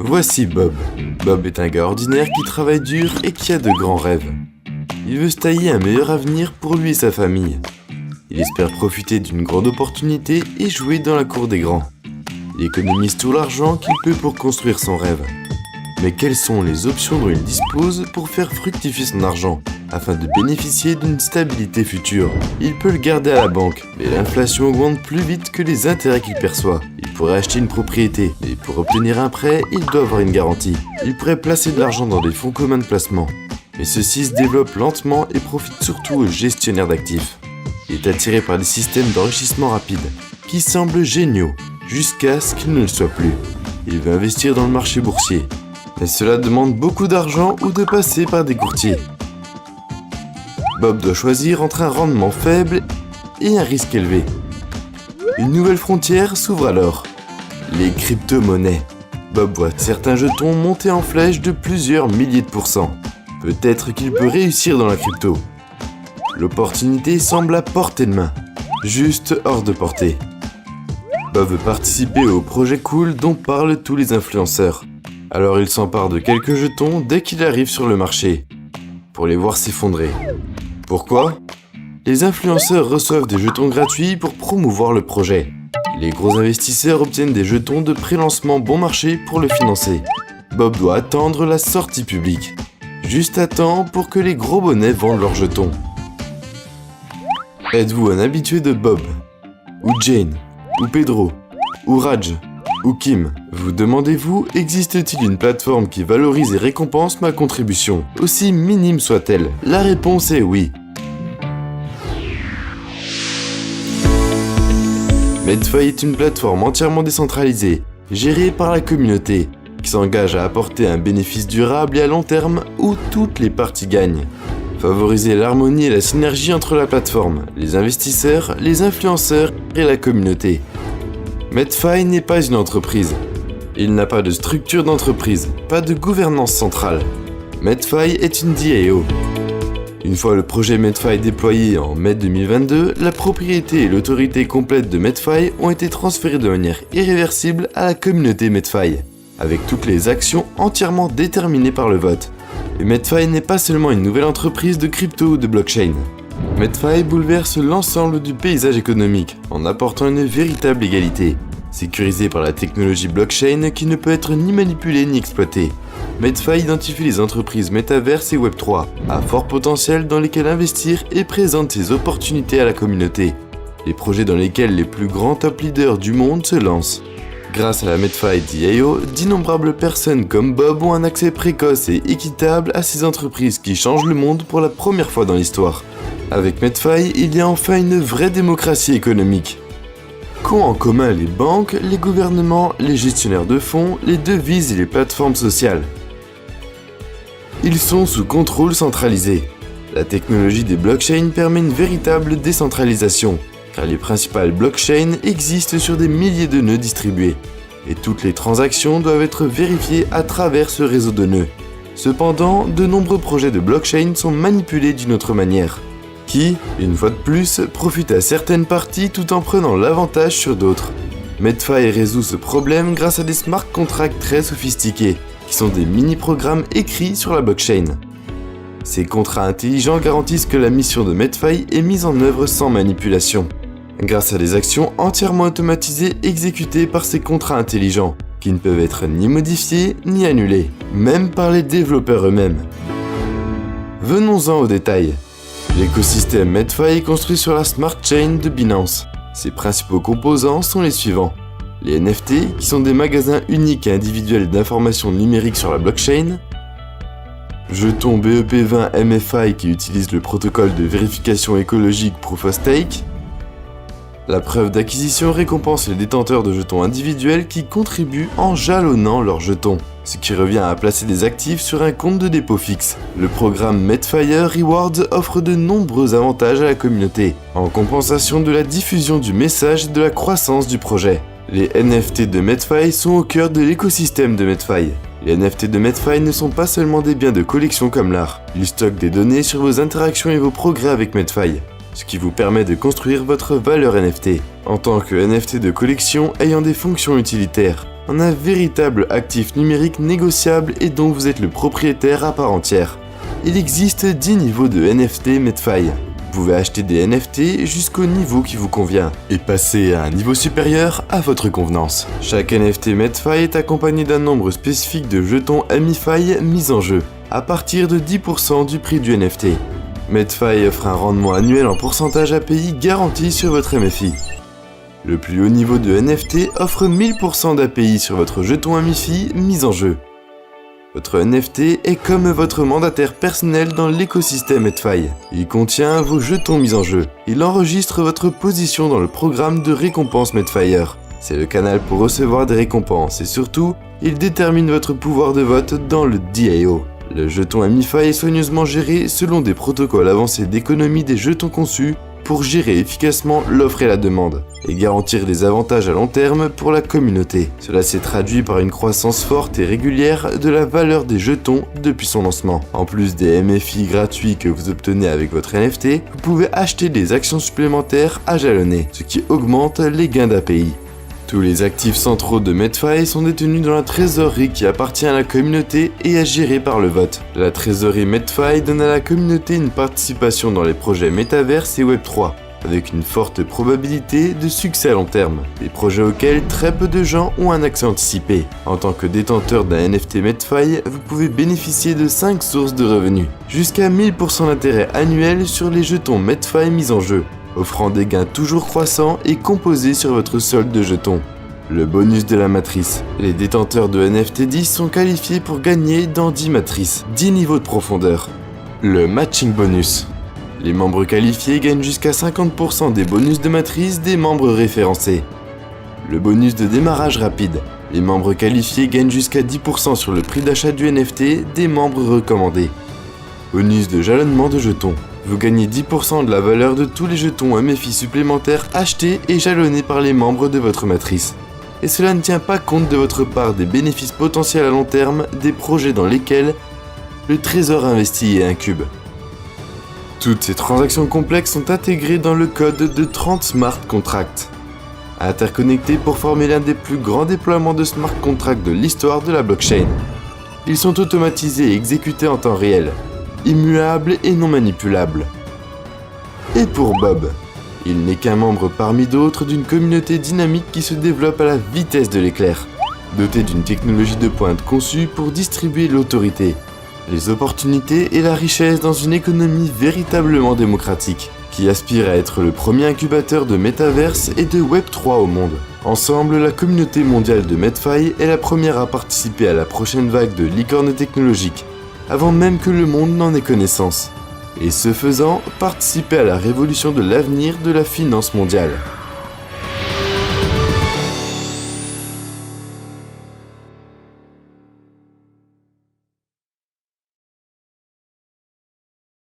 Voici Bob. Bob est un gars ordinaire qui travaille dur et qui a de grands rêves. Il veut se tailler un meilleur avenir pour lui et sa famille. Il espère profiter d'une grande opportunité et jouer dans la cour des grands. Il économise tout l'argent qu'il peut pour construire son rêve. Mais quelles sont les options dont il dispose pour faire fructifier son argent, afin de bénéficier d'une stabilité future? Il peut le garder à la banque, mais l'inflation augmente plus vite que les intérêts qu'il perçoit. Il pourrait acheter une propriété, mais pour obtenir un prêt, il doit avoir une garantie. Il pourrait placer de l'argent dans des fonds communs de placement. Mais ceux-ci se développent lentement et profitent surtout aux gestionnaires d'actifs. Il est attiré par des systèmes d'enrichissement rapide, qui semblent géniaux, jusqu'à ce qu'ils ne le soient plus. Il veut investir dans le marché boursier. Mais cela demande beaucoup d'argent ou de passer par des courtiers. Bob doit choisir entre un rendement faible et un risque élevé. Une nouvelle frontière s'ouvre alors. Les crypto-monnaies. Bob voit certains jetons monter en flèche de plusieurs milliers de pourcents. Peut-être qu'il peut réussir dans la crypto. L'opportunité semble à portée de main, juste hors de portée. Bob veut participer au projet cool dont parlent tous les influenceurs. Alors il s'empare de quelques jetons dès qu'il arrive sur le marché, pour les voir s'effondrer. Pourquoi? Les influenceurs reçoivent des jetons gratuits pour promouvoir le projet. Les gros investisseurs obtiennent des jetons de pré-lancement bon marché pour le financer. Bob doit attendre la sortie publique. Juste à temps pour que les gros bonnets vendent leurs jetons. Êtes-vous un habitué de Bob? Ou Jane? Ou Pedro? Ou Raj? Ou Kim? Vous demandez-vous, existe-t-il une plateforme qui valorise et récompense ma contribution, aussi minime soit-elle? La réponse est oui. Medfy est une plateforme entièrement décentralisée, gérée par la communauté, qui s'engage à apporter un bénéfice durable et à long terme où toutes les parties gagnent. Favoriser l'harmonie et la synergie entre la plateforme, les investisseurs, les influenceurs et la communauté. Medfy n'est pas une entreprise. Il n'a pas de structure d'entreprise, pas de gouvernance centrale. Medfy est une DAO. Une fois le projet Medfy déployé en mai 2022, la propriété et l'autorité complète de Medfy ont été transférées de manière irréversible à la communauté Medfy, avec toutes les actions entièrement déterminées par le vote. Et Medfy n'est pas seulement une nouvelle entreprise de crypto ou de blockchain. Medfy bouleverse l'ensemble du paysage économique en apportant une véritable égalité, sécurisée par la technologie blockchain qui ne peut être ni manipulée ni exploitée. Medfy identifie les entreprises métaverses et Web3 à fort potentiel dans lesquelles investir et présente ses opportunités à la communauté. Les projets dans lesquels les plus grands top leaders du monde se lancent. Grâce à la Medfy DAO, d'innombrables personnes comme Bob ont un accès précoce et équitable à ces entreprises qui changent le monde pour la première fois dans l'histoire. Avec Medfy, il y a enfin une vraie démocratie économique. Qu'ont en commun les banques, les gouvernements, les gestionnaires de fonds, les devises et les plateformes sociales? Ils sont sous contrôle centralisé. La technologie des blockchains permet une véritable décentralisation, car les principales blockchains existent sur des milliers de nœuds distribués, et toutes les transactions doivent être vérifiées à travers ce réseau de nœuds. Cependant, de nombreux projets de blockchain sont manipulés d'une autre manière, qui, une fois de plus, profite à certaines parties tout en prenant l'avantage sur d'autres. Medfy résout ce problème grâce à des smart contracts très sophistiqués, qui sont des mini-programmes écrits sur la blockchain. Ces contrats intelligents garantissent que la mission de Medfy est mise en œuvre sans manipulation, grâce à des actions entièrement automatisées exécutées par ces contrats intelligents, qui ne peuvent être ni modifiés ni annulés, même par les développeurs eux-mêmes. Venons-en aux détails. L'écosystème Medfy est construit sur la Smart Chain de Binance. Ses principaux composants sont les suivants. Les NFT, qui sont des magasins uniques et individuels d'informations numériques sur la blockchain. Jetons BEP20 MFI qui utilisent le protocole de vérification écologique Proof of Stake. La preuve d'acquisition récompense les détenteurs de jetons individuels qui contribuent en jalonnant leurs jetons, ce qui revient à placer des actifs sur un compte de dépôt fixe. Le programme Medfire Rewards offre de nombreux avantages à la communauté, en compensation de la diffusion du message et de la croissance du projet. Les NFT de Medfy sont au cœur de l'écosystème de Medfy. Les NFT de Medfy ne sont pas seulement des biens de collection comme l'art, ils stockent des données sur vos interactions et vos progrès avec Medfy, ce qui vous permet de construire votre valeur NFT, en tant que NFT de collection ayant des fonctions utilitaires. en un véritable actif numérique négociable et dont vous êtes le propriétaire à part entière. Il existe 10 niveaux de NFT Medfi. Vous pouvez acheter des NFT jusqu'au niveau qui vous convient et passer à un niveau supérieur à votre convenance. Chaque NFT Medfi est accompagné d'un nombre spécifique de jetons MiFi mis en jeu, à partir de 10% du prix du NFT. Medfi offre un rendement annuel en pourcentage API garanti sur votre MFI. Le plus haut niveau de NFT offre 1000% d'API sur votre jeton MiFi mis en jeu. Votre NFT est comme votre mandataire personnel dans l'écosystème Medfi. Il contient vos jetons mis en jeu. Il enregistre votre position dans le programme de récompense Medfire. C'est le canal pour recevoir des récompenses et surtout, il détermine votre pouvoir de vote dans le DAO. Le jeton MiFi est soigneusement géré selon des protocoles avancés d'économie des jetons conçus pour gérer efficacement l'offre et la demande, et garantir des avantages à long terme pour la communauté. Cela s'est traduit par une croissance forte et régulière de la valeur des jetons depuis son lancement. En plus des MFI gratuits que vous obtenez avec votre NFT, vous pouvez acheter des actions supplémentaires à jalonner, ce qui augmente les gains d'API. Tous les actifs centraux de Medfi sont détenus dans la trésorerie qui appartient à la communauté et est gérée par le vote. La trésorerie Medfi donne à la communauté une participation dans les projets Metaverse et Web3, avec une forte probabilité de succès à long terme, des projets auxquels très peu de gens ont un accès anticipé. En tant que détenteur d'un NFT Medfi, vous pouvez bénéficier de 5 sources de revenus, jusqu'à 1000% d'intérêt annuel sur les jetons Medfi mis en jeu, offrant des gains toujours croissants et composés sur votre solde de jetons. Le bonus de la matrice. Les détenteurs de NFT 10 sont qualifiés pour gagner dans 10 matrices, 10 niveaux de profondeur. Le matching bonus. Les membres qualifiés gagnent jusqu'à 50% des bonus de matrice des membres référencés. Le bonus de démarrage rapide. Les membres qualifiés gagnent jusqu'à 10% sur le prix d'achat du NFT des membres recommandés. Bonus de jalonnement de jetons. Vous gagnez 10% de la valeur de tous les jetons MFI supplémentaires achetés et jalonnés par les membres de votre matrice. Et cela ne tient pas compte de votre part des bénéfices potentiels à long terme des projets dans lesquels le trésor investi est incube. Toutes ces transactions complexes sont intégrées dans le code de 30 smart contracts, interconnectés pour former l'un des plus grands déploiements de smart contracts de l'histoire de la blockchain. Ils sont automatisés et exécutés en temps réel, immuable et non manipulable. Et pour Bob, il n'est qu'un membre parmi d'autres d'une communauté dynamique qui se développe à la vitesse de l'éclair, dotée d'une technologie de pointe conçue pour distribuer l'autorité, les opportunités et la richesse dans une économie véritablement démocratique, qui aspire à être le premier incubateur de Metaverse et de Web3 au monde. Ensemble, la communauté mondiale de Medfi est la première à participer à la prochaine vague de licornes technologiques, avant même que le monde n'en ait connaissance, et ce faisant, participer à la révolution de l'avenir de la finance mondiale.